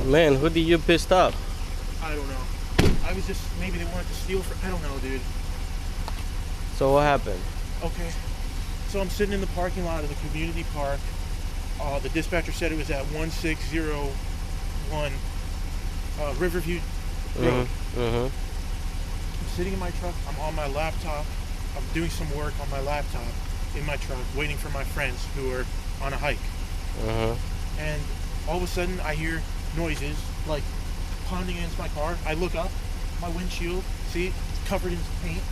Man, who did you piss off? I don't know. I was just, maybe they wanted to steal for, I don't know, dude. So what happened? Okay. So I'm sitting in the parking lot of the community park. The dispatcher said it was at 1601 Riverview Road. I'm sitting in my truck. I'm on my laptop. I'm doing some work on my laptop in my truck, waiting for my friends who are on a hike. And all of a sudden, I hear noises like pounding against my car. I look up, my windshield, see, it's covered in paint.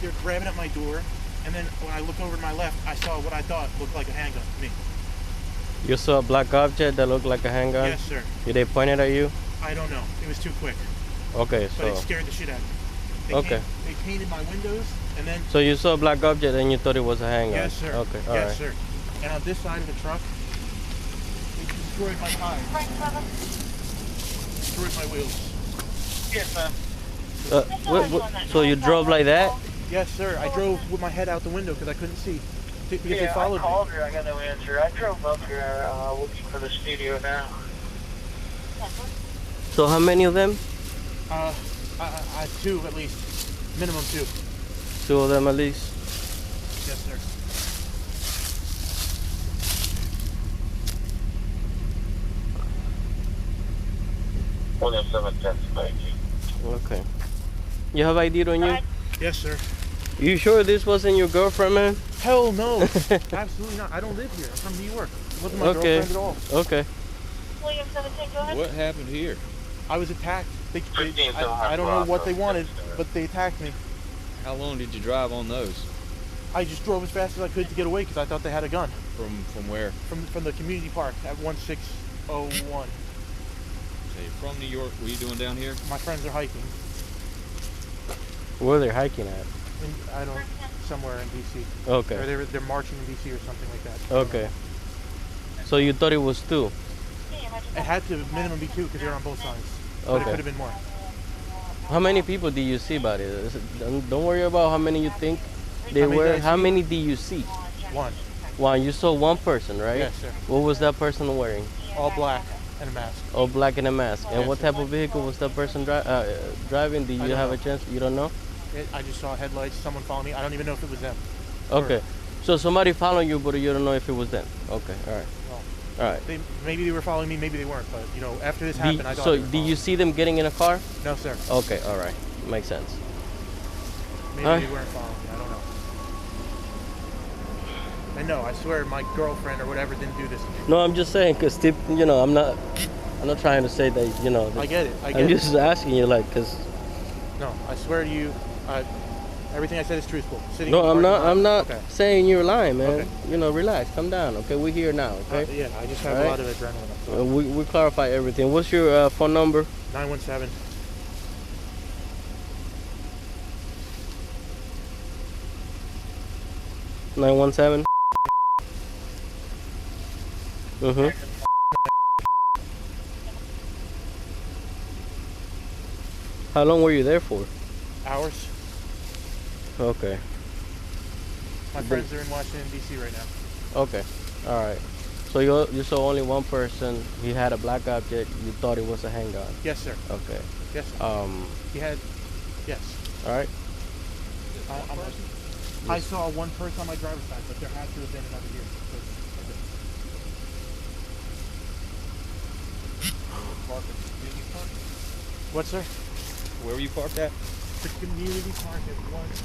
They're grabbing at my door, and then when I look over to my left, I saw what I thought looked like a handgun to me. You saw a black object that looked like a handgun? Yes, sir. Did they point it at you? I don't know. It was too quick. Okay, but it scared the shit out of me. They painted my windows, and then... So you saw a black object and you thought it was a handgun? Yes, sir. Okay, all yes, right. sir. And on this side of the truck, they destroyed my tires. Destroyed my wheels. Yes, ma'am. So you drove like that? Yes, sir. I drove with my head out the window because I couldn't see. Because they followed me. I called her. I got no answer. I drove up here looking for the studio now. So how many of them? Two at least. Minimum two. Two of them at least? Yes, sir. Okay. You have ID on you? Yes, sir. You sure this wasn't your girlfriend, man? Hell no. Absolutely not. I don't live here. I'm from New York. It wasn't my girlfriend at all. Okay. William 17, go ahead. What happened here? I was attacked. I don't know what they wanted, but they attacked me. How long did you drive on those? I just drove as fast as I could to get away because I thought they had a gun. From where? From the community park at 1601. Okay, from New York. What are you doing down here? My friends are hiking. Where are they hiking at? Somewhere in DC. Okay. Or they're marching in DC or something like that. Okay. So you thought it was two? It had to minimum be two because they're on both sides. But it could have been more. How many people do you see about it? Don't worry about how many you think they were. How many do you see? One. One. You saw one person, right? Yes, sir. What was that person wearing? All black and a mask. All black and a mask. And yes, what type of vehicle was that person driving? Do you have a chance? You don't know? I just saw headlights, someone following me. I don't even know if it was them. Okay. So somebody following you, but you don't know if it was them. Okay, all right. Well, all right. Maybe they were following me, maybe they weren't. But, you know, after this happened, I thought So, did you see them getting in a car? No, sir. Okay, all right. Makes sense. Maybe they weren't following me. I don't know. And no, I swear my girlfriend or whatever didn't do this to me. No, I'm just saying, because, you know, I'm not trying to say that, you know. I get it. I'm just asking you, like, because... No, I swear to you, everything I said is truthful. No, I'm not saying you're lying, man. Okay. You know, relax, calm down, okay? We're here now, okay? Yeah, I just have a lot of adrenaline. We clarify everything. What's your phone number? 917. How long were you there for? Hours. Okay. My friends are in Washington, D.C. right now. Okay. All right. So you saw only one person. He had a black object. You thought it was a handgun. Yes, sir. Okay. Yes. He had. Yes. All right. I saw one person on my driver's side, but there had to have been another here. What, sir? Where were you parked at? The community park at 1601.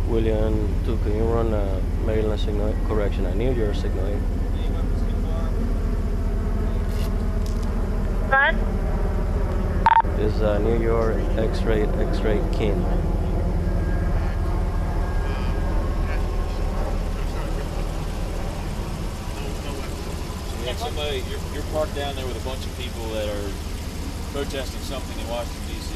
William 2, can you run Maryland signal correction? I New York signaling. Run. Is New York X-ray King. Somebody, you're parked down there with a bunch of people that are protesting something in Washington, D.C.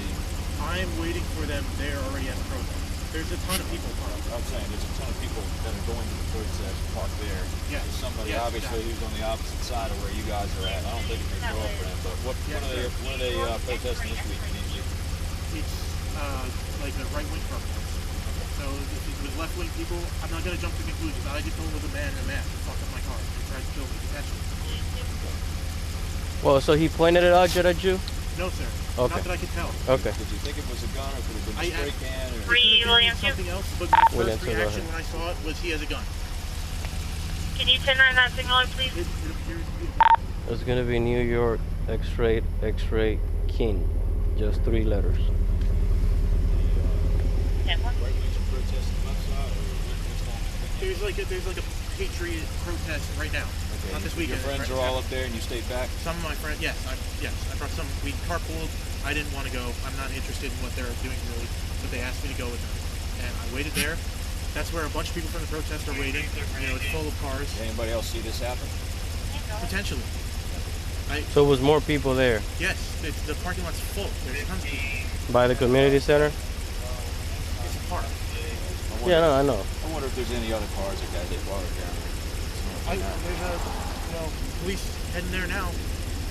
I am waiting for them. They're already at the protest. There's a ton of people parked. I'm saying there's a ton of people that are going to the protest parked there. Yeah. There's somebody obviously who's on the opposite side of where you guys are at. I don't think it's your girlfriend, but what are they protesting this week? It's like the right-wing protest. So if it was left-wing people, I'm not going to jump to conclusions. I just know it was a man in a mask who fucked up my car. He tried to kill me potentially. Well, so he pointed it out at you? No, sir. Okay. Not that I could tell. Okay. Did you think it was a gun or could it have been a spray can? Or? William, Something else, but my William, first reaction when I saw it was he has a gun. can you 10-9 that signal, please? It appears to be It's gonna be New York X-ray King. Just 3 letters. There's like a Patriot protest right now. Okay. Not this weekend. Your friends are all up there and you stayed back? Some of my friends, yes. I brought some. We carpooled. I didn't want to go. I'm not interested in what they're doing really, but they asked me to go with them, and I waited there. That's where a bunch of people from the protest are waiting. You know, it's full of cars. Anybody else see this happen? Potentially. So it was more people there? Yes, the parking lot's full. There's tons of people. By the community center? It's a park. Yeah, no, I know. I wonder if there's any other cars that got hit while they're down there. There's police heading there now.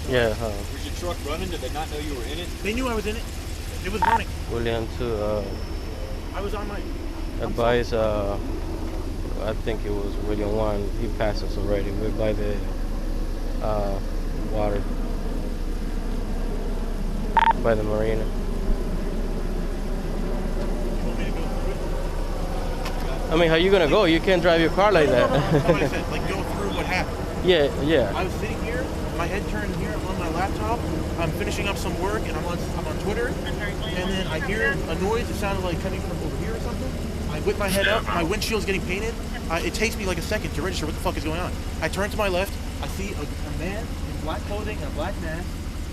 Yeah, Was your truck running? Did they not know you were in it? They knew I was in it. It was running. William to I was on my. advise, I think it was William 1, he passed us already. We're by the water, by the marina. You want me to go through it? I mean, how you gonna go? You can't drive your car like that. That's what I said. Like go through what happened. Yeah. I was sitting here, my head turned here, I'm on my laptop, I'm finishing up some work, and I'm on Twitter, and then I hear a noise, it sounded like coming from over here or something. I whip my head up, my windshield's getting painted. It takes me like a second to register what the fuck is going on. I turn to my left, I see a man in black clothing and a black mask,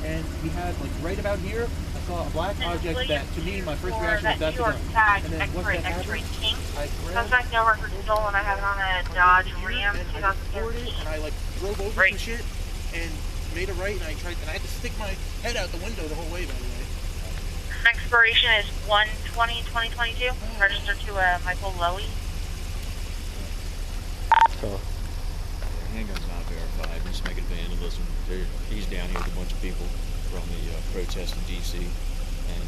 and he had, like, right about here, I saw a black object that, to me, my first reaction was that's a gun. And then once that happened, I grabbed Suspect no record stolen. I have it on a Dodge Ram and 2013. I like drove over some shit and made a right, and I had to stick my head out the window the whole way, by the way. Expiration is 1/20/2022. Registered to Michael Lowy. So, Handgun's not verified. Just making vandalism. He's down here with a bunch of people from the protest in D.C. and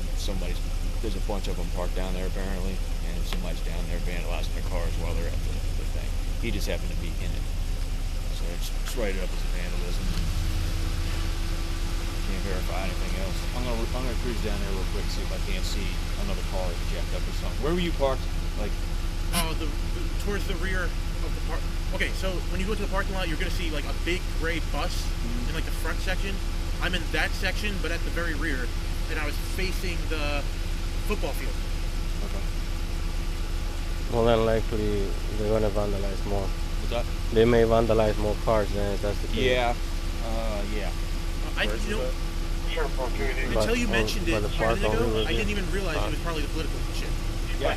there's a bunch of them parked down there apparently, and somebody's down there vandalizing their cars while they're at the thing. He just happened to be in it, so it's rated up as vandalism. Can't verify anything else. I'm gonna cruise down there real quick, see if I can't see another car jacked up or something. Where were you parked? Like, Towards the rear of the park. Okay, so when you go to the parking lot, you're gonna see like a big gray bus in like the front section. I'm in that section, but at the very rear, and I was facing the football field. okay. well then likely they're gonna vandalize more. What's that? They may vandalize more cars then if that's the case. Yeah. Until you mentioned it by the a park minute ago, over I didn't even realize it was probably the political shit. Yeah.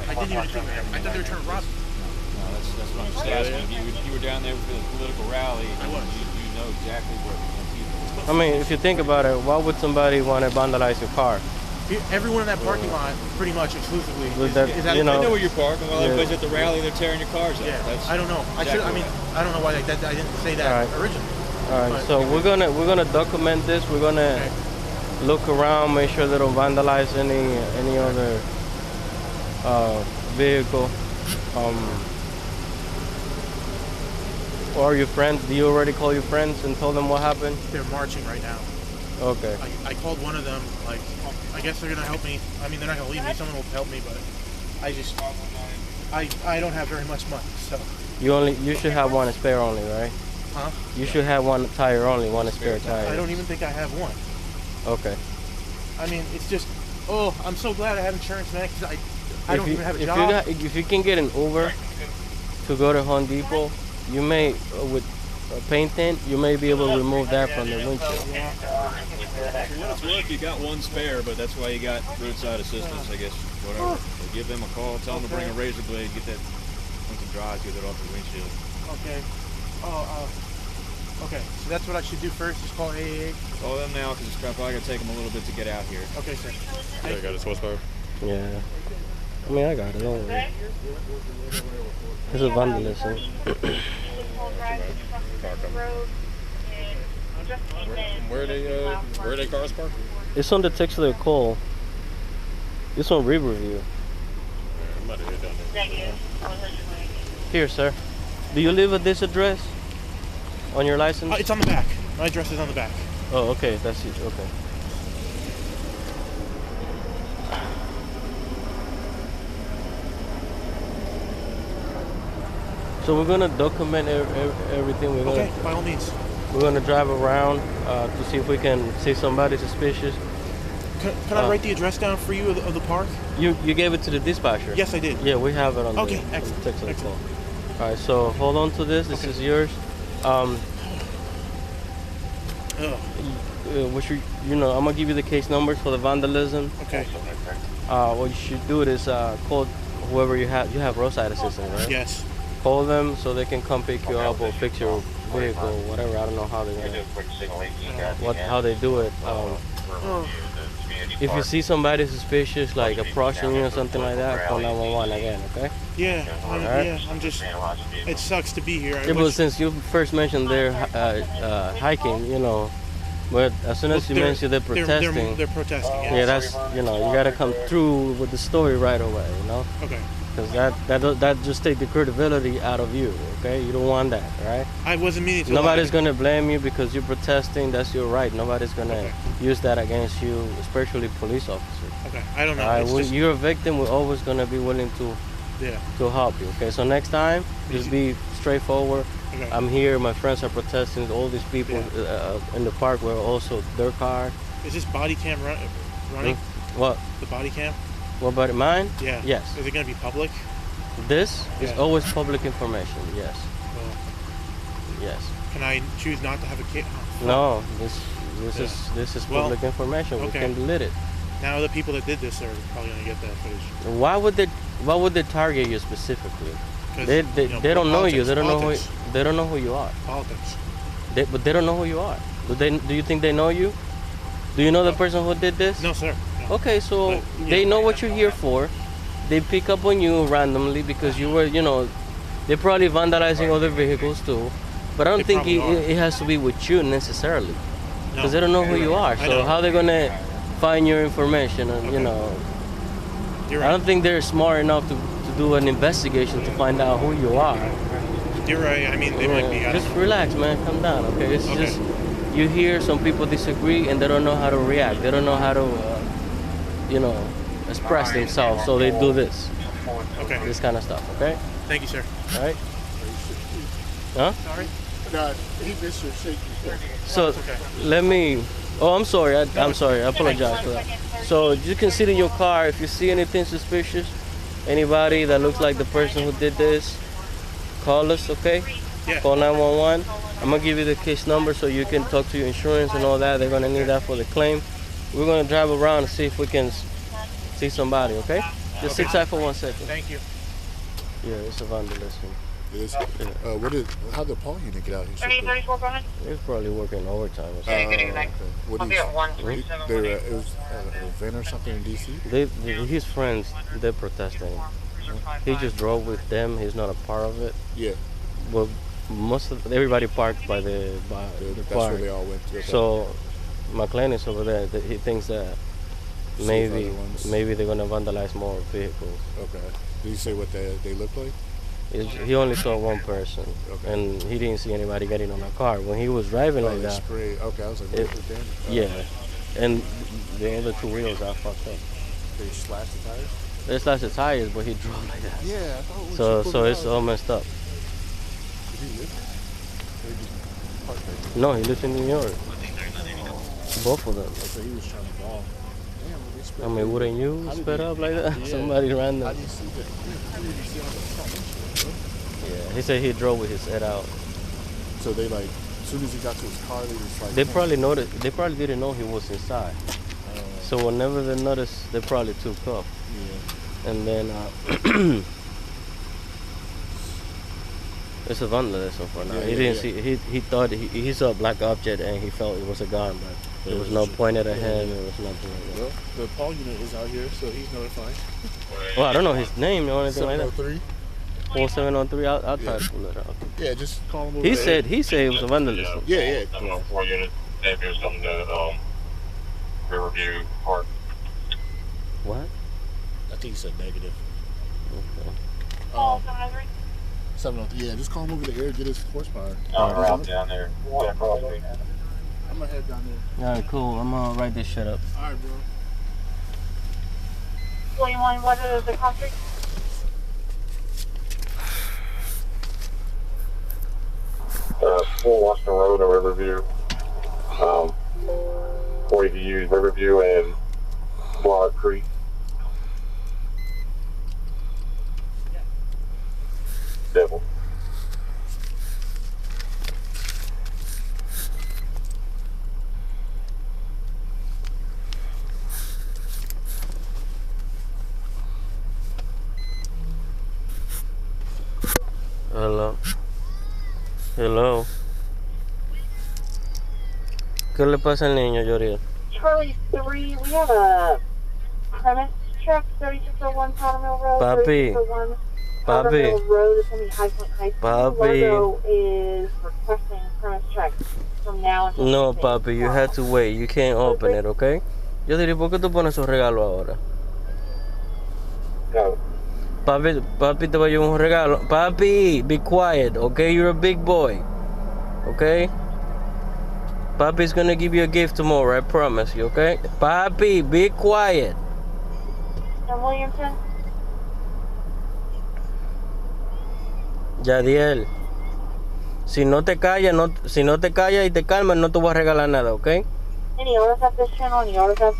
I didn't even think that. I thought they were trying to rob me. No, that's what I'm just asking. You were down there for the political rally. I was. You know exactly where people. I mean, if you think about it, why would somebody want to vandalize your car? Everyone in that parking lot, pretty much exclusively, With is that, at you I know, know where you're parking. While everybody's at the rally, they're tearing your cars up. Yeah, That's I don't know. exactly I don't know why I didn't say that Alright. originally. All right, But- so we're gonna document this. We're gonna Okay. look around, make sure they don't vandalize any other vehicle. Or your friends? Do you already call your friends and tell them what happened? They're marching right now. Okay. I called one of them. Like, I guess they're gonna help me. I mean, they're not gonna leave me. Someone will help me, but I don't have very much money, so. You should have one spare only, right? Huh? You should have one tire only, one spare tire. I don't even think I have one. Okay. I mean, it's just. Oh, I'm so glad I have insurance, man. Cause I don't even have a job. If you can get an Uber to go to Home Depot, you may with paint tint, you may be able to remove that from the windshield. For what it's worth, you got one spare, but that's why you got roadside assistance, I guess. Whatever. So give them a call, tell them to bring a razor blade, get that once it dries, get it off the windshield. Okay. Okay. So that's what I should do first. Just call AAA. Call them now, because it's probably gonna take them a little bit to get out here. Okay, sir. Yeah, I got his horsepower. Yeah. I mean, I got it. Don't worry. This is vandalism. Where are they cars parked? It's on the text of the call. It's on Riverview. I'm about to head down there. Here, sir. Do you live at this address on your license? It's on the back. My address is on the back. Oh, okay. That's it. Okay. So we're gonna document everything. Okay, by all means. We're gonna drive around to see if we can see somebody suspicious. Can I write the address down for you of the park? You gave it to the dispatcher. Yes, I did. Yeah, we have it on Okay, the excellent. text of the Excellent. call. All right, so hold on to this. This is yours. Which you know, I'm gonna give you the case numbers for the vandalism. Okay. What you should do is call whoever you have. You have roadside assistance, right? Yes. Call them so they can come pick you up or fix your vehicle, whatever. I don't know how they how they do it. If you see somebody suspicious, like approaching you or something like that, call 911 again, okay? Yeah, Alright. I'm just. It sucks to be here. Yeah, but since you first mentioned they're hiking, you know, but as soon as you mentioned they're protesting, They're protesting. Yes. yeah, that's, you know, you gotta come through with the story right away, you know? Okay. Because that just take the credibility out of you, okay? You don't want that, right? I wasn't meaning to. Nobody's gonna blame you because you're protesting. That's your right. Nobody's gonna use that against you, especially police officers. Okay, I don't know. All right, It's when just, you're a victim, we're always gonna be willing to help you. Okay, so next time, just be straightforward. Okay. I'm here. My friends are protesting. All these people in the park were also their car. Is this body cam running? What? The body cam? What about mine? Yeah. Yes. Is it gonna be public? This is always public information. Yes. Yes. Can I choose not to have a kid? No. This is public information. We can delete it. Now the people that did this are probably gonna get that footage. Why would they target you specifically? They don't know you. They don't know who you are. Politics. But they don't know who you are. Do you think they know you? Do you know the person who did this? No, sir. No. Okay, so they know what you're here for. They pick up on you randomly because you were, you know, they're probably vandalizing other vehicles too. But I don't think it has to be with you necessarily, because they don't know who you are. So how they gonna find your information? And you know, You're right. I don't think they're smart enough to do an investigation to find out who you are. You're right. I mean, they might be. Just relax, man. Calm down, okay? It's just you hear some people disagree and they don't know how to react. They don't know how to, you know, express themselves. So they do this. Okay. This kind of stuff, okay? Thank you, sir. All right. Huh? Sorry. No, he missed your shaky. So let me. Oh, I'm sorry. I'm sorry. I apologize for that. So you can sit in your car if you see anything suspicious, anybody that looks like the person who did this, call us, okay? Yeah. Call 911. I'm gonna give you the case number so you can talk to your insurance and all that. They're gonna need that for the claim. We're gonna drive around and see if we can see somebody, okay? Just sit tight for 1 second. Thank you. Yeah, it's a vandalism. Yes. How did Paul unit get out here? 3034, go ahead. They're probably working overtime or Okay, something. good evening. What I'll is be at it 137. was an event or something in DC? His friends, they're protesting. He just drove with them. He's not a part of it. Yeah. Well, everybody parked by the That's park. where they all went to. So my client is over there. He thinks that maybe they're gonna vandalize more vehicles. Okay. Did you say what they look like? He only saw one person, and he didn't see anybody getting on a car. When he was driving like that, spray. Okay, I was like, what's the damage? yeah, and the other two wheels are fucked up. They slashed the tires? They slashed the tires, but he drove like that. Yeah, I thought So it's all messed up. Did he live there? Or he just parked there? No, he lives in New York. Both of them. So he was trying to ball. Damn, they I sprayed mean, wouldn't you sped up like that? Somebody random. I didn't see that. I didn't see on the front windshield. Yeah, he said he drove with his head out. So they like, as soon as he got to his car, they just like. They probably noticed. They probably didn't know he was inside. So whenever they noticed, they probably took off. Yeah. And then It's a vandalism for now. Yeah, He yeah, didn't yeah. see. He thought he saw a black object and he felt it was a gun, but there was no pointed at him. It was nothing like that. Well, the Paul unit is out here, so he's notified. Well, I don't know his name or anything like that. 703. 4703. I'll try Yeah. to pull it out. Yeah, just call him over He there. said it was a vandalism. Yeah, yeah. 704 unit. Maybe it was something to Riverview Park. What? I think he said negative. Okay. 703. Yeah, just call him over there, get his horsepower. Around down there. Yeah, across the I'm gonna head down there. All right, cool. I'm gonna write this shit up. All right, bro. William, what is the country? Full Washington Road or Riverview. Or you can use Riverview and Broad Creek. Devil. Hello. Hello. ¿Qué le pasa al niño, Yordy? Charlie 3, we have a premise check, 3601 Powder Mill Road. Papi. 3601 Powder Papi. Mill Road is going to be High Point High School. Papi. Logo is requesting premise check from now until No, Tuesday. papi, you had to wait. You can't open it, okay? Yordy, ¿por qué tú pones esos regalos ahora? No. Papi te va a llevar un regalo. Papi, be quiet, okay? You're a big boy, okay? Papi's gonna give you a gift tomorrow, I promise you, okay? Papi, be quiet. And Williamson? Yadiel, si no te callas y te calmas, no te voy a regalar nada, okay? Any orders at this channel? Any orders at...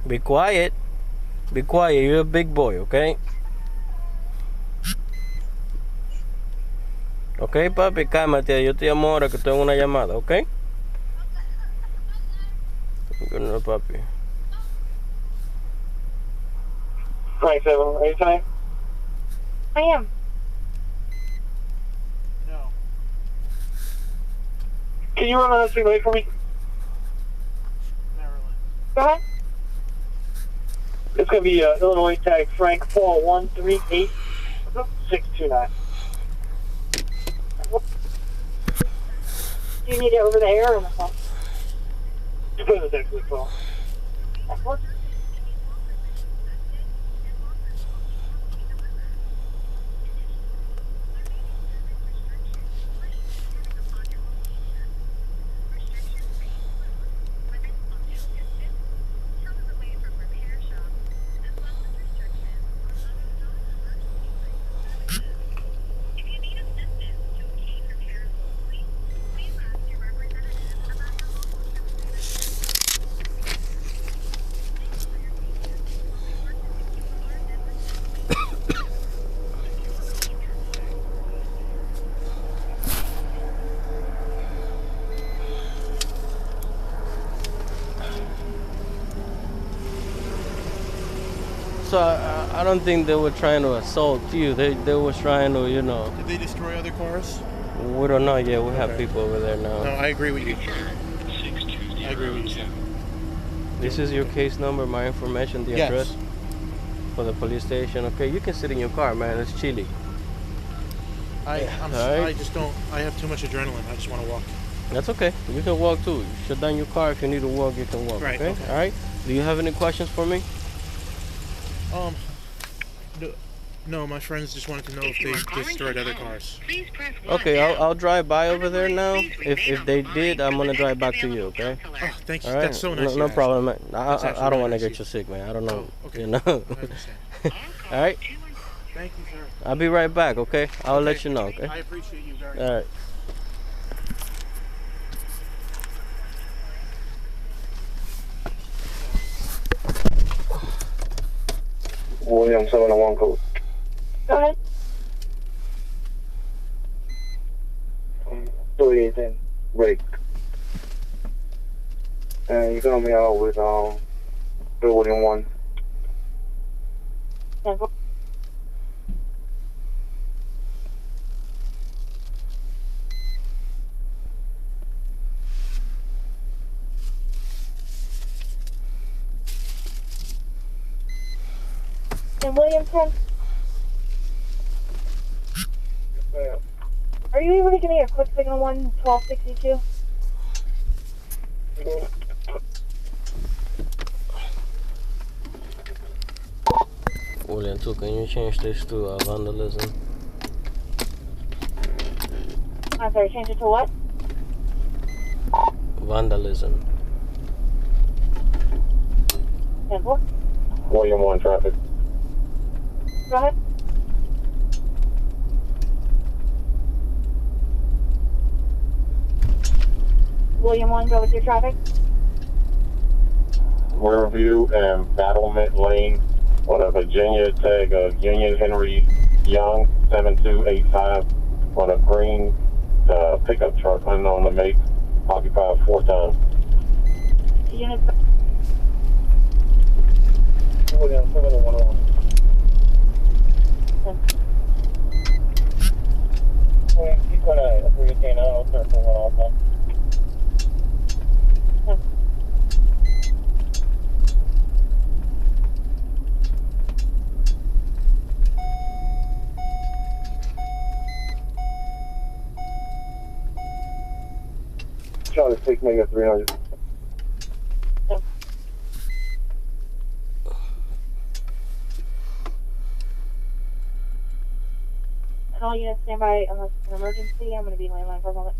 Be quiet. Be quiet, you're a big boy, okay? Ok, papi, cálmate, yo te llamo ahora que tengo una llamada, ok? No, papi. 27, are you tonight? I am. No. Can you run on the freeway for me? Maryland. Go ahead. It's going to be Illinois tag Frank 4138 629. Do you need it over the air or on the phone? You put it in the text as well. Excellent. So I don't think they were trying to assault you. They were trying to, you know. Did they destroy other cars? We don't know yet. We have Okay. people over there No, now. I agree with you. I agree with you, Sam. This is your case number, my information, the Yes. address for the police station. Okay, you can sit in your car, man. It's chilly. I Alright. just don't. I have too much adrenaline. I just want to walk. That's okay. You can walk too. You shut down your car. If you need to walk, you can walk. Right, Okay. okay. All right. Do you have any questions for me? No, my friends just wanted to know if they destroyed other cars. Okay, I'll drive by over there now. If they did, I'm gonna drive back to you. Okay. Oh, thank you. All right. That's so nice. No of you. problem, man. That's I actually don't want to really nice get of you sick, man. I don't know. Oh, okay. You know. I understand. All right. Thank you, sir. I'll be right back. Okay. I'll Okay. let you know. Okay. I appreciate you very All much. right. William 701 code. Go ahead. 3810. Break. And you're going to be out with Bill William 1. Cancel. in Williamson. Are you able to give me a quick signal 1262? William 2, can you change this to vandalism? I'm sorry, change it to what? Vandalism. 10-4. William 1 traffic. Go ahead. William 1, go with your traffic. Riverview and Battlement Lane on a Virginia tag of Union Henry Young 7285 on a green pickup truck unknown to make, occupied 4 times. Unit. William 7101. Keep an eye on 318 out, circle 1 also. Charlie 6 Mega 300. All units stand by unless it's an emergency. I'm going to be in landline for a moment.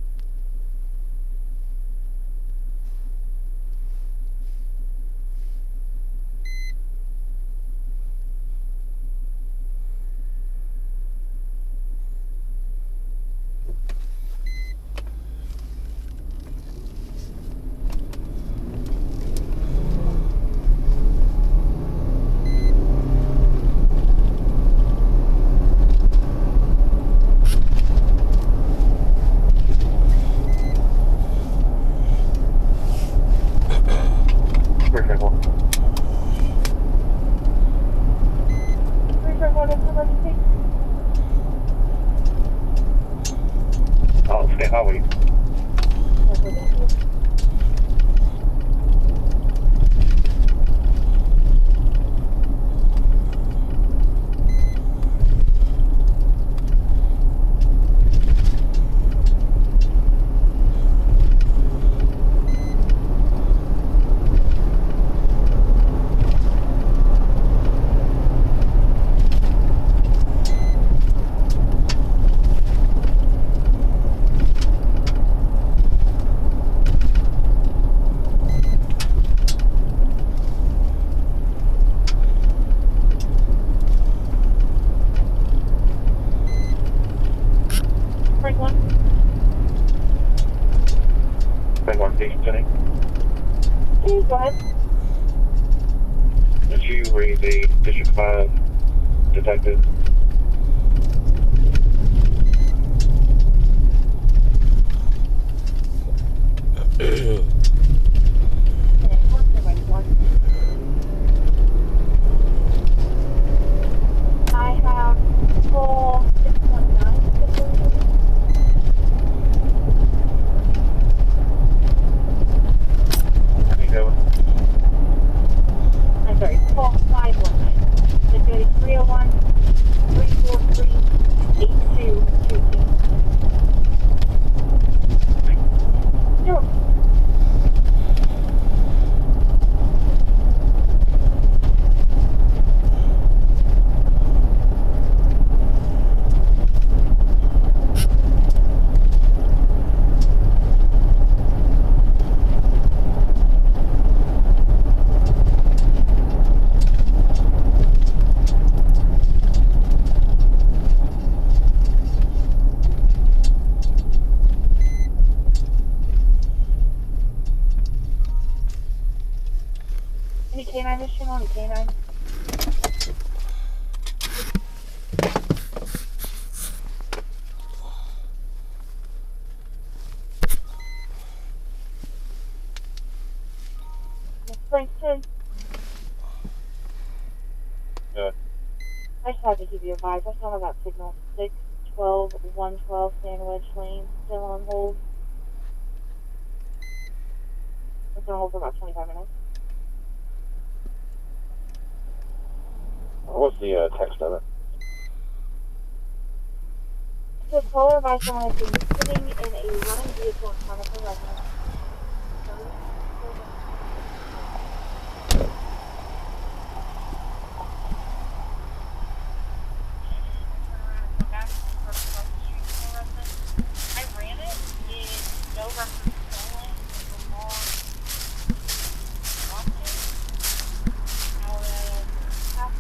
Oh, stay highway. Frank 1. Frank 1 station setting. Please go ahead. Did you raise a District 5 detective? I have full 619. I'm sorry, full 519. Security 301 343 8222. Sure. Any K9 mission on K9? Frank 10. Yeah. I just had to give you a advice. I saw that signal 612 112 Sandwich Lane still on hold. It's on hold for about 25 minutes. What's the text of it. So caller by someone is sitting in a running vehicle in front of the residence. I ran it. It's no record stolen. It's a long out of half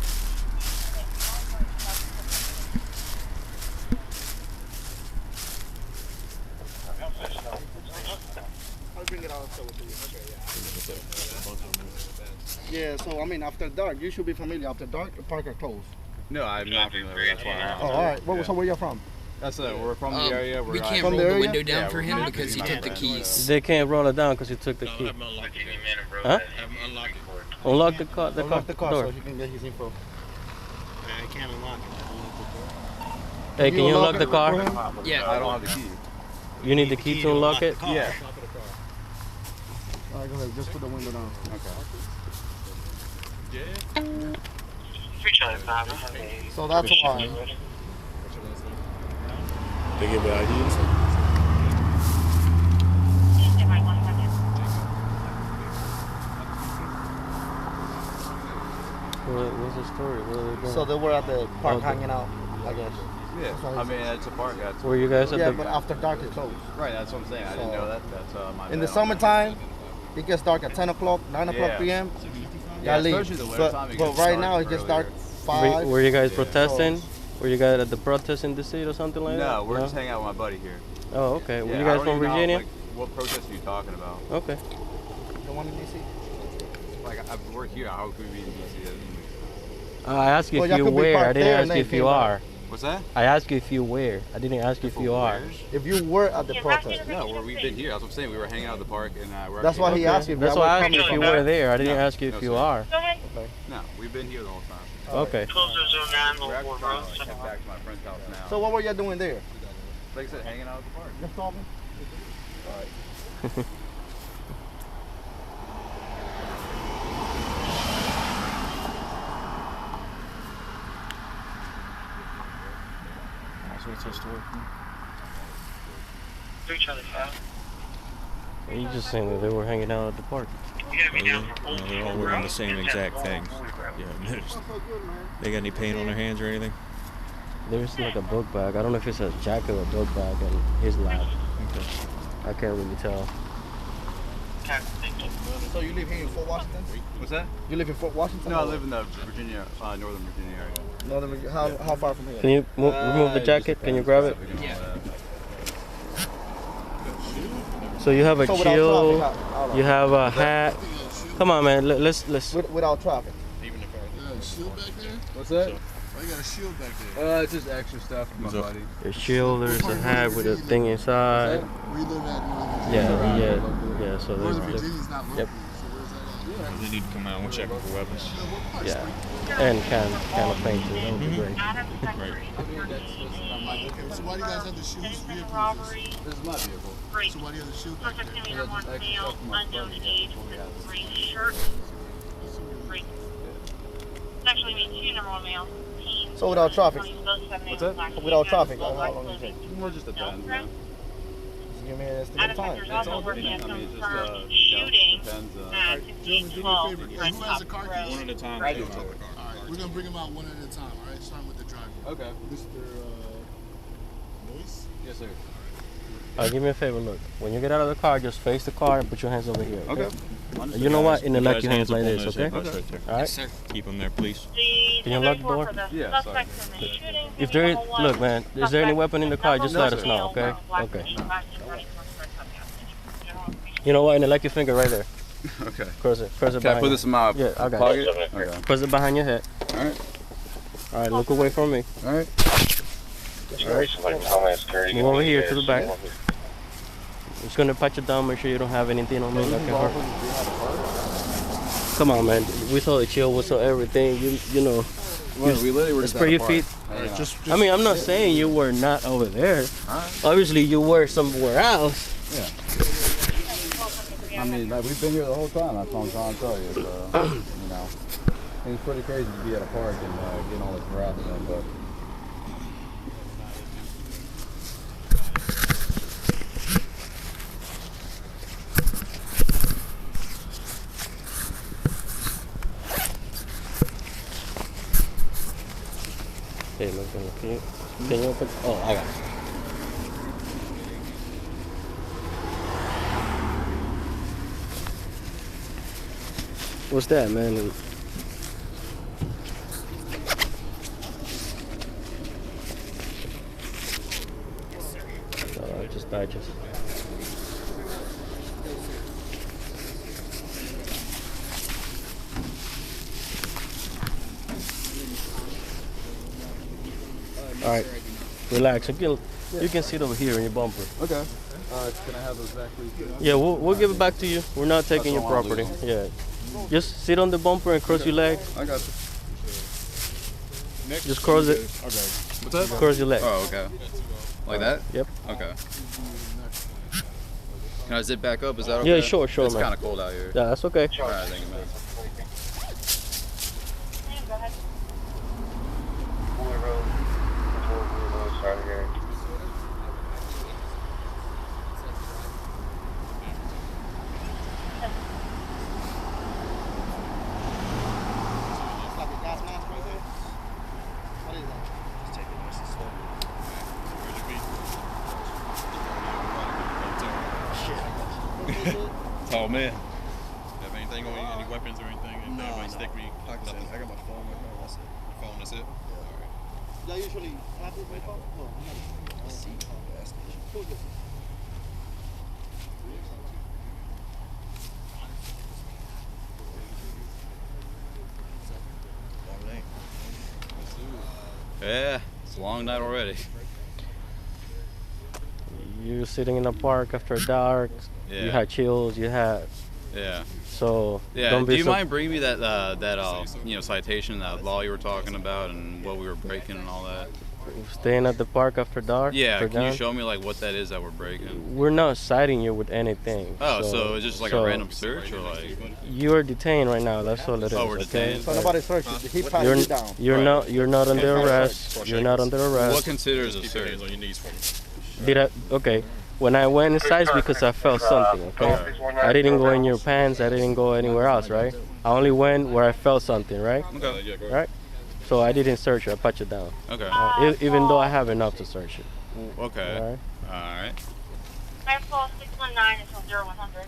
I'll bring it out so with you. Okay, yeah, so I mean, after dark, you should be familiar. After dark, the park are closed. No, I'm not familiar. That's why I asked. Oh, all right. Well, so where you from? That's we're from the area. We We're can't From roll the the area? window down Yeah, for we're him from because he the took the area. keys. They can't roll it down because he took the key. Huh? Unlock the car. Unlock the car door. so he can get his info. I can't unlock it. Hey, can you unlock the it car? for him? Yeah. I don't have the key. You need the key to unlock it? Yeah. All right, go ahead. Just put the window down. So that's why. They give the IDs. What's the story? What are they doing? So they were at the park hanging out, I guess. Yeah. I mean, it's a park. That's Were you guys at Yeah, the... but after dark it's closed. right. That's what I'm saying. I didn't know that. That's my. In the bad. summertime, it gets dark at 10 o'clock, 9 o'clock Yeah. p.m. Yeah, I leave. especially the winter time. But right now it gets dark 5. Were you guys protesting? Were you guys at the protest in the city or something like that? No, we're just hanging out with my buddy here. Oh, okay. Were Yeah, you I guys don't from even know, Virginia? like, what protest are you talking about? Okay. The one in D.C. Like, we're here. How could we be in DC? I asked you Well, if y'all you could be were. I parked didn't there ask and you they if you came out. are. What's that? I asked you if you were. I didn't ask you if you are. If you were at the protest. No, we've been here. That's what I'm saying. We were hanging out at the park, and we're. That's why he asked you. That's why I asked you if you were there. I didn't ask you if No, you sir. are. Go ahead. No, we've been here the whole time. Okay. We're actually trying to head back to my friend's house now. So what were you doing there? Like I said, hanging out at the park. Just talking? That's what it's supposed to work. You just saying that they were hanging out at the park. They're all wearing the same exact things. Yeah, they got any paint on their hands or anything? There's like a book bag. I don't know if it's a jacket or a book bag in his lap. Okay. I can't really tell. So you live here in Fort Washington? What's that? You live in Fort Washington? No, I live in the Virginia, northern Virginia area. Northern Virginia. How far from here? Can you remove the jacket? Can you grab it? Yeah. So you have a So without chill. traffic, how long? You have a hat. Come on, man. Let's. Without traffic. Shield back there? What's that? Why you got a shield back there? It's just extra stuff for my buddy. There's shield. There's a hat with a thing inside. We live at Northern Virginia. Yeah. So Northern there's. Virginia's not local. Yep. So where's that at? They need to come out and check for weapons. Yeah. And can of paint too. That would be great. Okay, so why do you guys have the shields vehicles? This is my vehicle. So why do you have the shield back there? So without traffic. What's that? Without traffic, how long does it take? More just a depends, man. Just give me an estimate time. It's all depends. I mean, it just, depends. Gentlemen, do me a favor. Hey, who has a car keys? One at a time. Alright, we're gonna bring them out one at a time, alright? Starting with the driver. Okay. Mr. Noyce? Yes, sir. Give me a favor. Look, when you get out of the car, just face the car and put your hands over here. Okay. You know what? And then lock your hands like on this, those okay? hip busts right there. All right. Sir. Keep them there, please. Can you unlock the door? Yeah, sorry. If there is, look, man, is there any weapon in the car? Just let us know, okay? Okay. You know what? And then lock your finger right there. Okay. Cross it. Cross it Can I behind put you. this in my Yeah, I got pocket? it. Okay. Press it behind your head. Alright. All right, look away from me. Alright. All right. Move over here to the back. I'm just gonna pat you down, make sure you don't have anything on me that can hurt. Come on, man. We saw the chill, we saw everything. You know. Well, we literally were just Spray at your the park. feet. I mean, I'm not saying you were not over there. Obviously, you were somewhere else. Yeah. I mean, like, we've been here the whole time. That's what I'm trying to tell you. So, you know. And it's pretty crazy to be at a park and getting all this harassment, but. Hey, look, can you open? Oh, I got it. What's that, man? Just digest. All right, relax. You can sit over here in your bumper. Okay. Can I have those back, please? Yeah, we'll give it back to you. We're not taking your property. Yeah. Just sit on the bumper and cross your legs. I got you. Just cross it. Okay. What's that? Cross your legs. Oh, okay. Like that? Yep. Okay. Can I zip back up? Is that okay? Yeah, sure, It's man. kind of cold out here. Yeah, that's okay. All right, thank you, man. Go ahead. Oh man. Have anything on you? Any weapons or anything? Anything stick me? Nothing. I got my phone. That's it. Your phone, that's it? Yeah. Y'all usually happy with my phone? No. Who's this? Yeah, it's a long night already. You're sitting in a park after dark. Yeah. You had chills. You had. Yeah. So. Yeah. Don't be Do you so mind bringing me that citation, that law you were talking about, and what we were breaking and all that? Staying at the park after dark. Yeah. after Can you dark? show me like what that is that we're breaking? We're not citing you with anything. Oh, so it's just like a random search, or like? You are detained right now. That's all it is. Oh, we're okay? detained. So nobody searched you. He patted you down. You're not under arrest. You're not under arrest. What considers a search? On your knees for me. Did I? Okay. When I went inside, it's because I felt something. Okay. I didn't go in your pants. I didn't go anywhere else. Right. I only went where I felt something. Right. Okay. Yeah, go ahead. Right. So I didn't search you. I pat you down. Okay. Even though I have enough to search you. Okay. All right. All right. 94619 is 0100.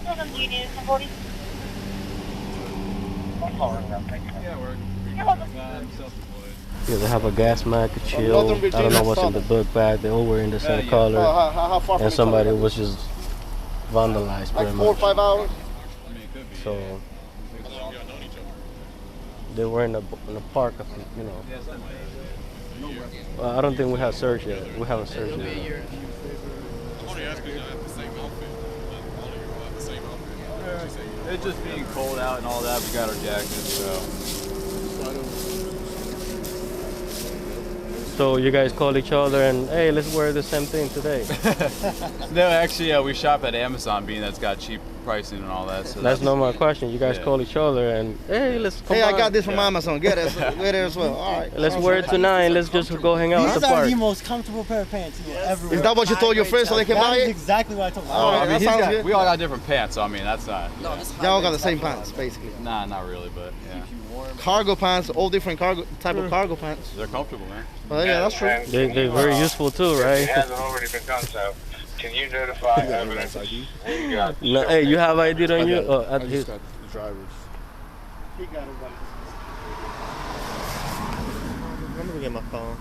Welcome, Diaz. 40. Yeah, we're You're welcome. Yeah, they have a gas mask, a chill. I don't know what's in the book bag. They all wearing the same color. How far from And each other? somebody was just vandalized Like pretty 4 or much. 5 hours? So they were in a park, you know. Well, I don't think we have searched yet. We haven't searched yet. I'm only asking you to have the same outfit. Like, all of you have the same outfit. It's just being cold out and all that. We got our jackets, so. So you guys call each other and, hey, let's wear the same thing today. No, actually, we shop at Amazon, being that's got cheap pricing and all that. So That's not my question. You guys call each other and, hey, let's come Hey, I on. got this from Amazon. Get it. Get it as well. All right. Let's wear it tonight. Let's just go hang out at the These are park. the most comfortable pair of pants you will ever wear. Is that what you told your friends so they can buy That is it? exactly what I told them. All right, I mean, that sounds good. we all got different pants, so I mean, that's not. Y'all got the same pants, basically. Nah, not really, but yeah. Cargo pants, all different type of cargo pants. They're comfortable, man. Well, yeah, that's true. They're very useful too, right? It hasn't already been done, so can you notify evidence? No, hey, you have ID on you? Oh, I just got the drivers. He got it. Let me get my phone.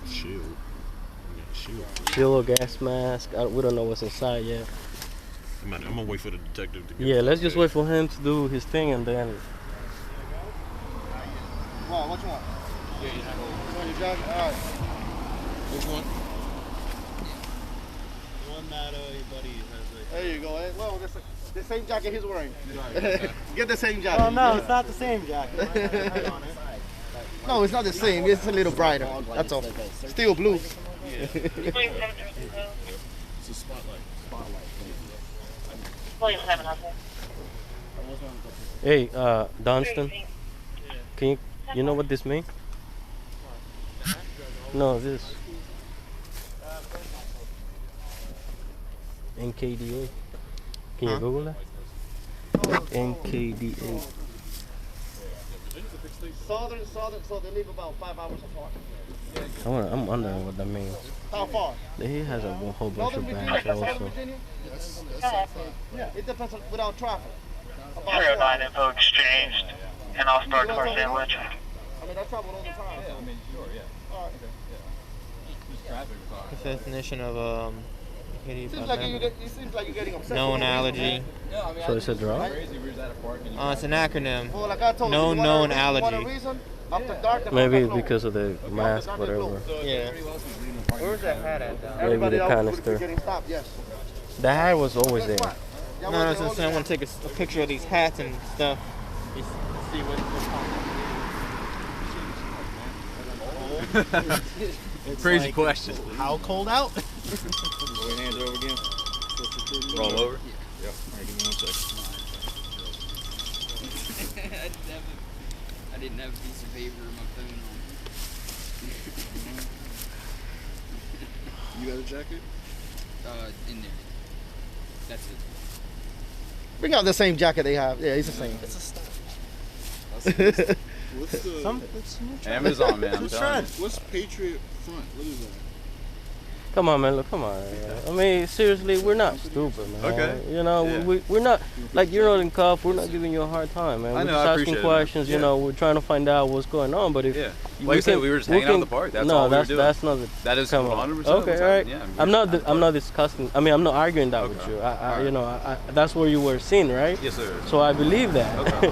Shield. Shield, gas mask. We don't know what's inside yet. I'm gonna wait for the detective to get Yeah, let's just wait for him to do his thing and then. Wow, what you want? Yeah, you have You want your jacket? All right. which one? One that your buddy has right There you go. Eh? Well, that's the same jacket he's wearing. Get the same jacket. Oh no, it's not the same jacket. No, it's not the same. It's a little brighter. That's all. Still blue. It's a spotlight. William 7 out there. Hey, Dunstan, can you know what this means? No, this. NKDA. Can you Google that? NKDA. Southern, so they live about 5 hours apart. I'm wondering what that means. How far? He has a whole bunch Northern of Virginia, bands Southern also. Virginia? Yes. Yeah, it depends on without traffic. About 309 info exchanged, and I'll start car sandwich. I mean, I travel all the time. Yeah, I mean, sure, yeah. All right. Okay, yeah. Just traffic. The definition of Seems like it seems like you're getting upset. known allergy. So it's a drug? It's an acronym. Well, like I told you, Known you want a allergy. reason? After dark, Maybe because of the mask, whatever. Yeah. Where's that hat at? Maybe the canister. Getting stopped, yes. The hat was always there. No, that's what I'm saying. I want to take a picture of these hats and stuff. See what. Crazy question. How cold out? Roll your hands over again. Roll over? Yeah. All right, give me 1 second. I didn't have a piece of paper in my phone on. You got a jacket? In there. That's it. Bring out the same jacket they have. Yeah, it's the same. It's a style. What's the... Amazon, man. I'm telling you. What's Patriot Front? What is that? Come on, man. Look, come on. I mean, seriously, we're not stupid, man. Okay. You know, Yeah. we're not, like, you're not in cuff. We're not giving you a hard time, man. I We're know, just I asking appreciate it, questions. man. You know, we're trying to find out what's going on. But if Yeah. Like I said, we were just hanging out in the park. That's no, all we were that's doing. that's not the. That is come on. 100%. Okay, all right. Yeah, I'm not discussing. I mean, I'm not arguing that with you. You know, that's where you were seen, right? Yes, sir. So I believe that. Okay.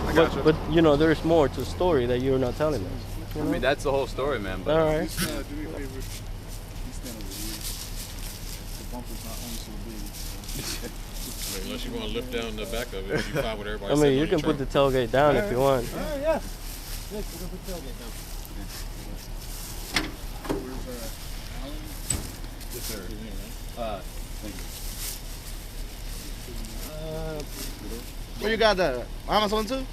I got you. But you know, there's more to the story that you're not telling us. I mean, that's the whole story, man. But All right. Do me a favor. You stand over here. The bumper's not on so big. Unless you want to lift down the back of it, you find what everybody I mean, you can put the tailgate down if you want. Yeah. Yes, we can put tailgate down. Where's Alan? Yes, sir. Thank you. Where you got that? Amazon too?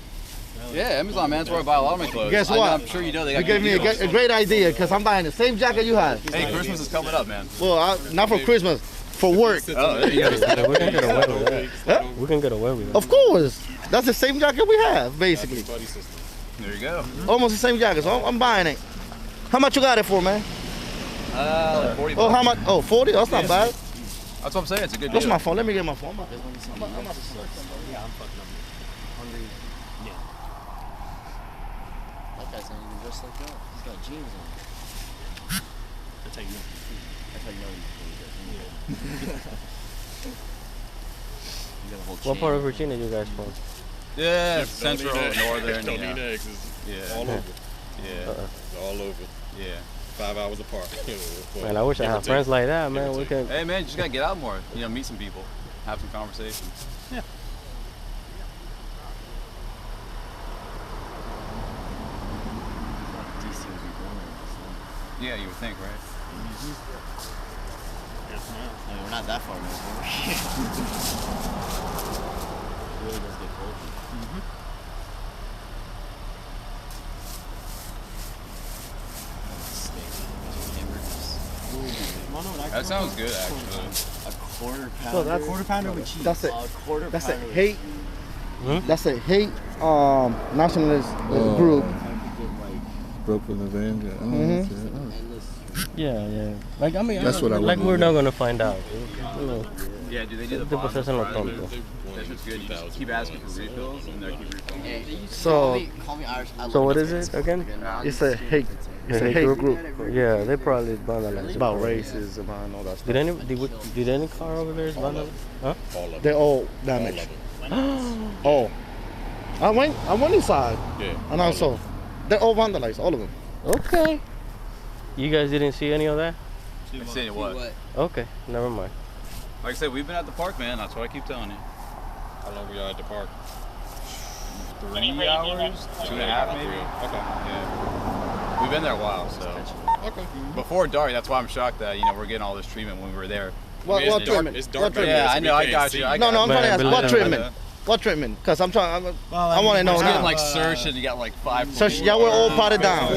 Yeah, Amazon, man. That's where I buy a lot of my clothes. Guess what? I'm sure you know they got You gave me good deals. a great idea because I'm buying the same jacket you have. Hey, Christmas is coming up, man. Well, not for Christmas, for work. Oh, there you go. We can get away with that. Huh? We can get away with it. Of course. That's the same jacket we have, basically. There you go. Almost the same jacket, so I'm buying it. How much you got it for, man? Like 40 Oh, bucks. how much? Oh, 40? That's not bad. That's what I'm saying. It's a good deal. What's my phone? Let me get my phone. Yeah, I'm fucking up. Hungry. Yeah. That guy's not even dressed like that. He's got jeans on. That's how you know. That's how you know he's got a whole What chain. part of Virginia you guys from? Yeah, central, northern. Don't Yeah. need eggs. Yeah. All over. Yeah. It's all over. Yeah. 5 hours apart. Man, I wish I had friends like that, man. We can. Hey, man, you just gotta get out more. You know, meet some people, have some conversations. Yeah. DC would be born in this. Yeah, you would think, right? Yes, man. I mean, we're not that far north, are we? It really does get cold. That sounds good, actually. A quarter pounder. So that's Quarter pounder with cheese. That's it. quarter That's a pounder with hate. Hmm? That's a hate nationalist group. Broken Avenger. Yeah. Like I mean, That's what I like would we're do. not gonna find out. You know. Yeah, do they do the Tipo, se hacen los bottles? tontos. That's just good. You just keep asking for refills, and they'll keep refilling. So, Call me Irish. I So love what this is guy. it again? it's a hate. It's a Hate hate group? group. Yeah, they probably vandalized. About racism and all that stuff. Did any car over there is vandalized? Huh? All of them. They're all damaged. Oh. I went inside. Yeah. And I saw. They're all vandalized, all of them. Okay. You guys didn't see any of that? I'm saying what? Okay, never mind. Like I said, we've been at the park, man. That's what I keep telling you. How long were y'all at the park? 3 hours, 2.5 maybe. Okay. Yeah. We've been there a while, so. Okay. Before dark, that's why I'm shocked that, you know, we're getting all this treatment when we were there What treatment? It's dark. What treatment? Yeah, I know. I got you. No, I'm trying to ask what treatment. What treatment? Because I want to know It's getting now. like searched and you got like 5 So y'all were all potted down.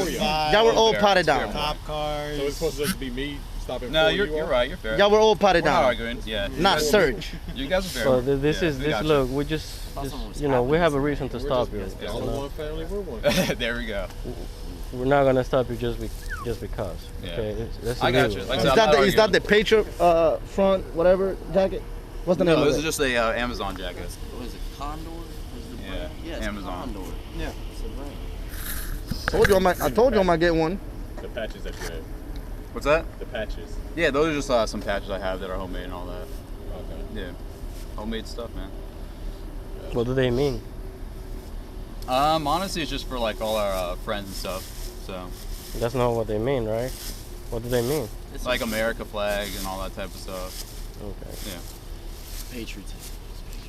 Y'all were all potted down. Cop cars. So it's supposed to just be me stopping. No, you're right. You're fair. Y'all were all potted We're not down. arguing. Yeah. Not search. You guys are fair. So this Yeah, is we this. got you. Look, we just you know, we have a reason to stop you. It's all one family. We're one. There we go. We're not gonna stop you just because. Yeah. Okay, that's I got illegal. you. Like, Is that the Patriot Front whatever jacket? What's the name No, of this it? is just a Amazon jacket. What is it? Condor? Yeah. Yes, Amazon. Condor. Yeah. It's a brand. I told you I might get one. The patches that you have. What's that? The patches. Yeah, those are just some patches I have that are homemade and all that. Okay. Yeah. Homemade stuff, man. What do they mean? Honestly, it's just for like all our friends and stuff. So. That's not what they mean, right? What do they mean? It's like America flag and all that type of stuff. Okay. Yeah. Patriotism.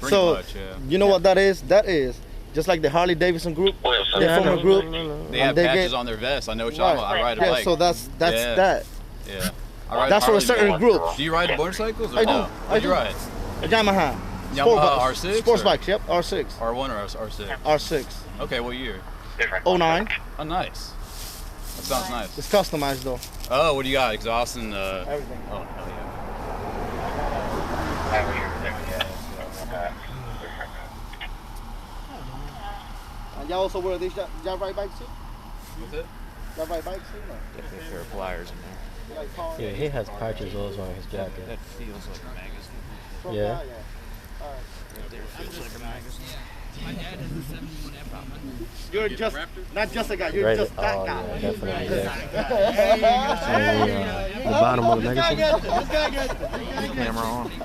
Pretty much, yeah. You know what that is? That is just like the Harley Davidson group. They form a group. They have patches on their vests. I know what you're talking about. I ride a bike. So that's Yeah. that. Yeah. I ride That's for a Harley, certain man. group. Do you ride motorcycles or I do. no? What do you ride? A Yamaha. Yamaha R6? Sports or bikes, yep, R6. R1 or R6? R6. Okay, what year? 09. Oh, nice. That sounds nice. It's customized though. Oh, what do you got? Exhaust and everything. Oh, hell yeah. And y'all also wear these. Y'all ride bikes too? What's it? Y'all ride bikes too? No? Definitely a pair of pliers in there. Yeah, he has patches also on his jacket. That feels like a magazine. Yeah. Right there feels like a magazine. My dad has a 71 You're just not just a guy. You're Right. just that Oh, guy. yeah, definitely. Yeah. The bottom of the magazine. Camera on. You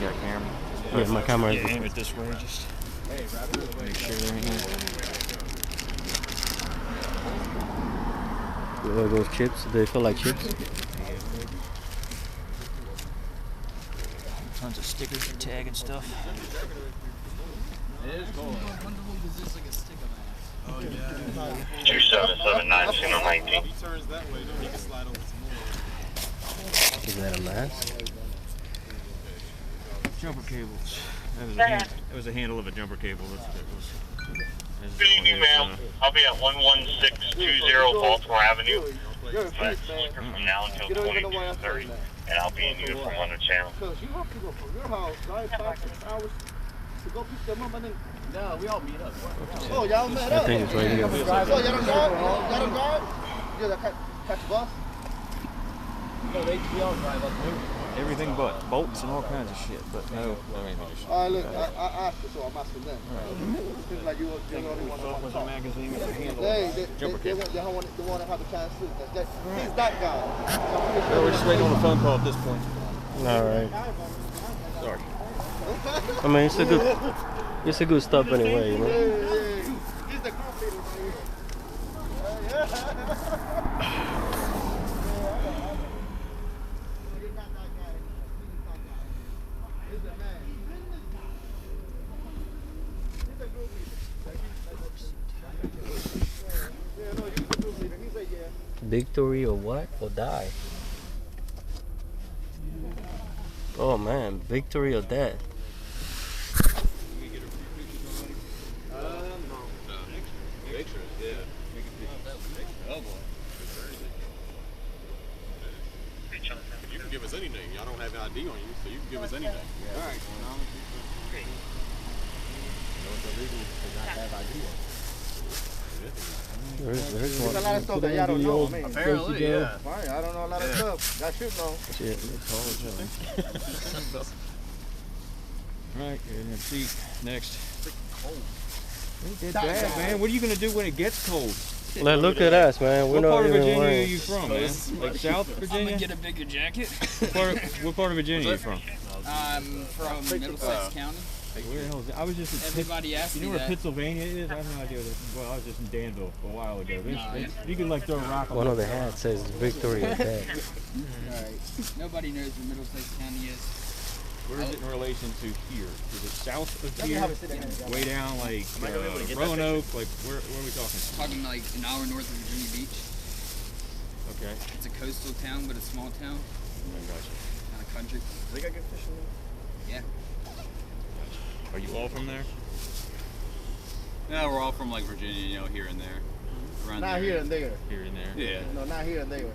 got a camera? Yeah, my camera is. Aim it this way, just make sure there ain't Those chips, they feel like chips. tons of stickers and tag and stuff. It is cool. 2779, Signal 19. He turns that way, though. He can slide over some more. Is that a mask? Jumper cables. That was a handle of a jumper cable. Good evening, ma'am. I'll be at 11620 Baltimore Avenue. From now until 22:30, and I'll be in uniform on the channel. Because you have to go from your house, drive 5-6 hours to go pick them up and then. No, we all meet up. Oh, y'all met I up? think it's right here. Oh, y'all don't drive? Y'all don't drive? You gotta catch a bus? No, we all drive up there. Everything but bolts and all kinds of shit, but no. Look, I asked you, so I'm asking them. Seems like you're the only one that wants to talk. Magazine with a handle. They want to have a chance too. He's that guy. So we're just waiting on a phone call at this point. All right. Sorry. I mean, it's a good stuff anyway, you know. He's the group leader right here. Victory or what? Or die? Oh man, victory or death? Pictures, yeah. Oh boy. You can give us anything. Y'all don't have an ID on you, so you can give us anything. All right. There's one. There's a lot of stuff that y'all don't know. I mean, Apparently, yeah. Right, I don't know a lot of stuff. Y'all should know. Shit, it's all Right, you're in your seat. Next. Ain't that bad, man. What are you gonna do when it gets cold? Like, look at us, man. We're What not part of even Virginia are wearing. you from, man? Like South I'm Virginia? gonna get a bigger jacket. What part of Virginia are you from? I'm from Middlesex County. Where the hell is it? I was just in Everybody asked You me know where that. Pennsylvania is? I have no idea. Well, I was just in Danville a while ago. You can like throw a rock on One of the hats says victory or death. Right. Nobody knows where Middlesex County is. Where is it in relation to here? Is it south of here? Way down like Roanoke? Like where are we talking? Talking like an hour north of Virginia Beach. Okay. It's a coastal town, but a small town. Kind of country. They got good fishing Yeah. Are you all from there? Yeah, we're all from like Virginia, you know, here and there. Around Not here and there. Here and there. Yeah. No, not here and there.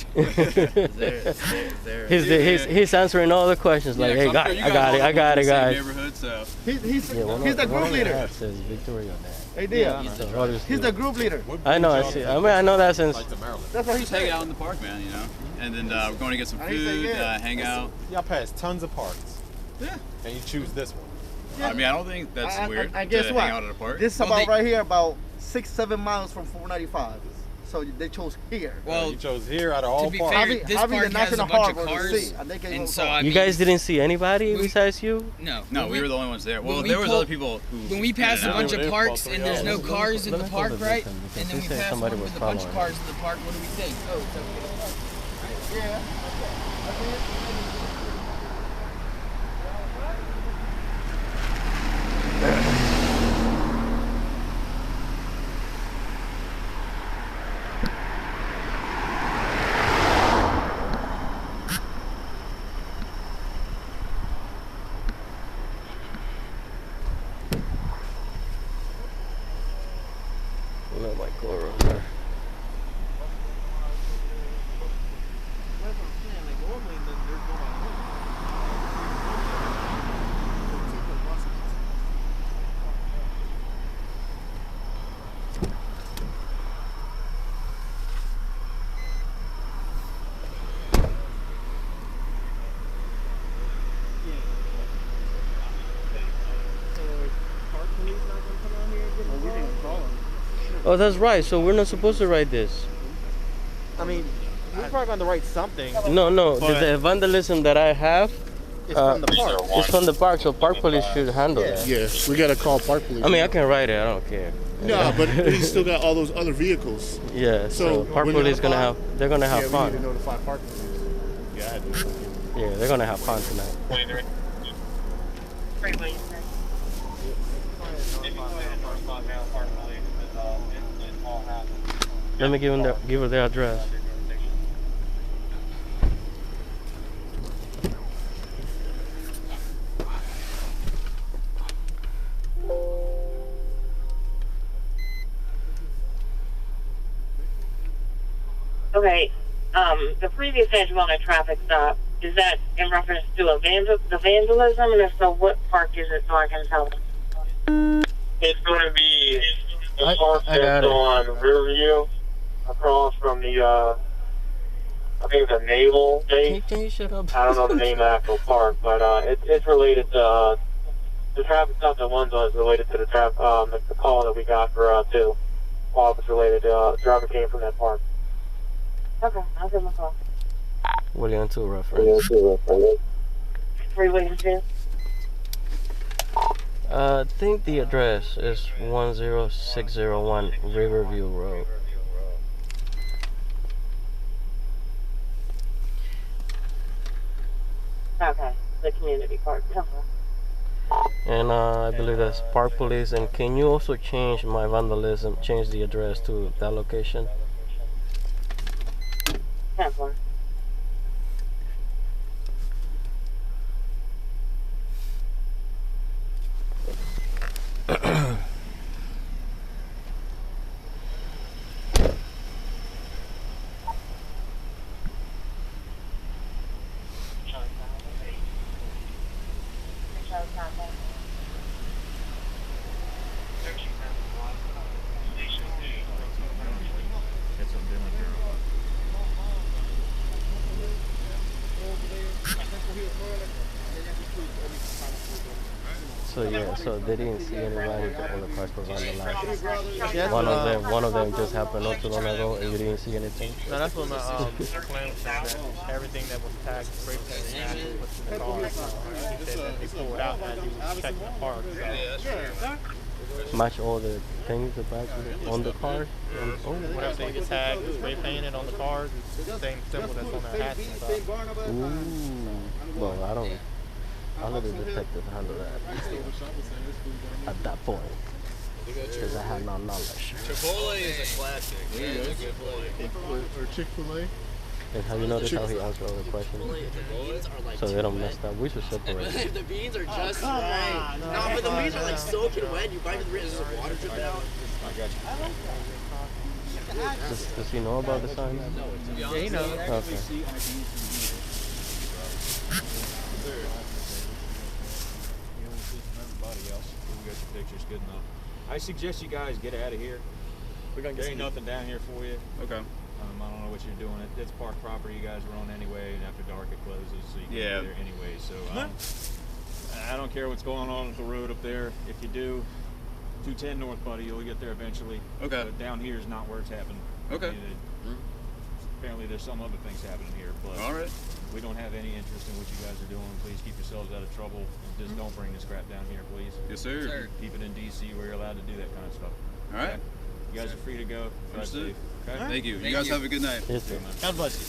He's answering all the questions like, hey, got it, I got it, guys. Neighborhood, so. He's the group leader. Says Victoria on that. Hey, Diaz. He's the group leader. I know. I see. I mean, I know that since. That's what he's Just hanging out in the park, man. You know, and then we're going to get some food, hang out. Y'all pass tons of parks. Yeah. And you choose this one. Yeah. I mean, I don't think that's weird. And guess to what? Hang out at a park. This is right here, about 6-7 miles from 495. So they chose here. Well, you chose here out of all to be parks. fair, this park has a bunch of cars, and so I You mean, guys didn't see anybody besides you? No. No, we were the only ones there. Well, there was other people who. When we passed a bunch of parks and there's no cars in the park, right? And then we passed one with a bunch of cars in the park. What do we think? Oh, it's okay. Yeah. Let my car over. Oh, that's right. So we're not supposed to ride this. I mean, we're probably going to write something. No. The vandalism that I have is from the park. It's from the park, so park police should handle that. Yeah, we gotta call park police. I mean, I can ride it. I don't care. No, but he's still got all those other vehicles. Yeah. So park police they're gonna have fun. We need to notify park police. Yeah, I had to. Yeah, they're gonna have fun tonight. Let me give her their address. Okay, the previous edge on a traffic stop, is that in reference to the vandalism? And if so, what park is it so I can tell them? It's going to be the park that's on Riverview, across from the, I think the Naval Base. Can you shut up? I don't know the name of the actual park, but it's related to the traffic stop that one's on is related to the call that we got for two office related. Driver came from that park. Okay, I'll give them a call. William 2 reference. Freeway 2. I think the address is 10601 Riverview Road. Okay, the community park. Okay. And I believe that's park police. And can you also change my vandalism, change the address to that location? Temple. So yeah, so they didn't see anybody, but all the cars were vandalized. One of them just happened not too long ago, and you didn't see anything. No, that's when my plan was that everything that was tagged spray painted was in the car. He said that they pulled out as he was checking the park. So. Match all the things about on the cars. Oh, whatever they get tagged, spray painted on the cars, it's the same symbol that's on their hats and stuff. Ooh. Well, I'll let the detective handle that at that point, because I have no knowledge. Chipotle is a classic. Yeah, it's a good place. Or Chick-fil-A. And have you noticed how he answers all the questions? So they don't mess up. We should separate. If the beans are just right. No, but the beans are like soaking wet. You bite into the beans, there's water dripping out. I got you. Does he know about the sign? Yeah, he knows. Okay. Everybody else, we got your pictures, good enough. I suggest you guys get out of here. We're gonna get there ain't nothing down here for you. Okay. I don't know what you're doing. It's park property you guys are on anyway, and after dark it closes, so you can be there anyway. So I don't care what's going on with the road up there. If you do, 210 north, buddy, you'll get there eventually. Okay. But down here is not where it's happening. Okay. Apparently there's some other things happening here, but all right. We don't have any interest in what you guys are doing. Please keep yourselves out of trouble. Just don't bring this crap down here, please. Yes, sir. Keep it in DC where you're allowed to do that kind of stuff. All right. Okay? You guys are free to go. Drive safe. Okay? Thank you. You guys have a good night. Yes, sir. God bless you.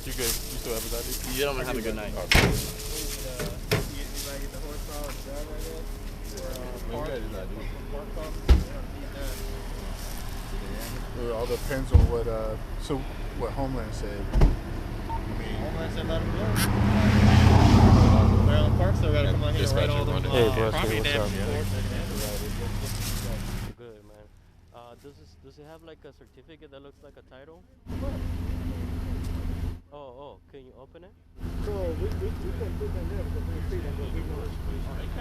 You good? You still have his ID? You gentlemen have a good night. It all depends on what Homeland said. Homeland said let him go. Maryland Park still gotta come on here and write all them property damage reports. Good, man. Does it have like a certificate that looks like a title? Oh, can you open it? So we couldn't put them there because we see them, but we know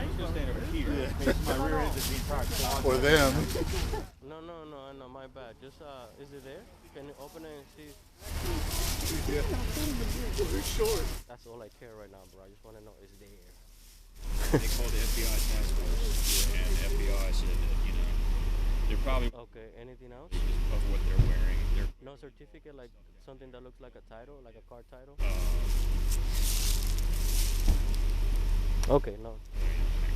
You just stand over here. My rear end is being parked. For them. No, my bad. Just is it there? Can you open it and see? Yeah. It's short. That's all I care right now, bro. I just want to know is there. They called the FBI task force, and the FBI said that, they're probably Okay, anything else? of what they're wearing. No certificate, like something that looks like a title, like a car title? Okay, no.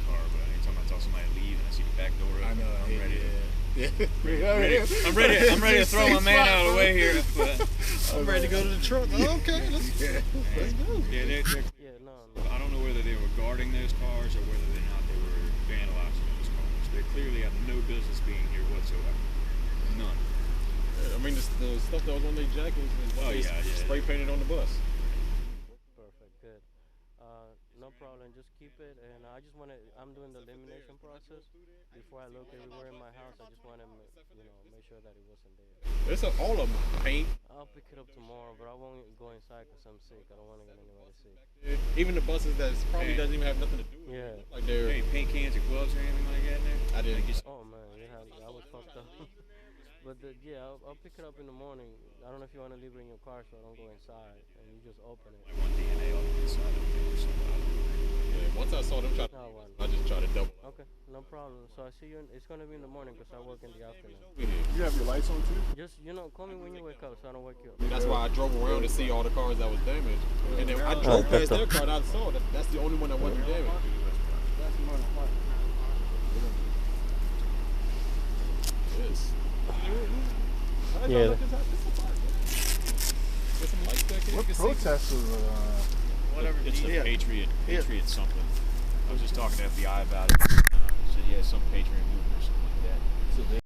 Car, but anytime I tell somebody to leave and I see the back door open, I'm ready to. I'm ready to throw my man out of the way here. But I'm ready to go to the truck. Okay, let's go. Yeah, no. I don't know whether they were guarding those cars or whether or not they were vandalizing those cars. They clearly have no business being here whatsoever. None. I mean, the stuff that was on their jackets is spray painted on the bus. Perfect, good. No problem, just keep it. And I just want to, I'm doing the elimination process. Before I look everywhere in my house, I just want to, make sure that it wasn't there. It's all of them. Paint. I'll pick it up tomorrow, but I won't go inside because I'm sick. I don't want to get anybody sick. Even the buses that probably doesn't even have nothing to do with it. Yeah. Like they're paint cans or gloves or anything like that in there? I didn't. Oh man, I was fucked up. But I'll pick it up in the morning. I don't know if you want to leave it in your car so I don't go inside and you just open it. I want DNA on the inside of it. Yeah, once I saw them try to, I just tried to double. Okay, no problem. So I see you. It's gonna be in the morning because I work in the afternoon. You have your lights on too? Just call me when you wake up so I don't wake you up. That's why I drove around to see all the cars that was damaged, and then I drove past their car and I saw that that's the only one that wasn't damaged. Yes. Yeah. What protesters Whatever. It's the Patriot something. I was just talking to FBI about it. Said some Patriot movement or something like that. So they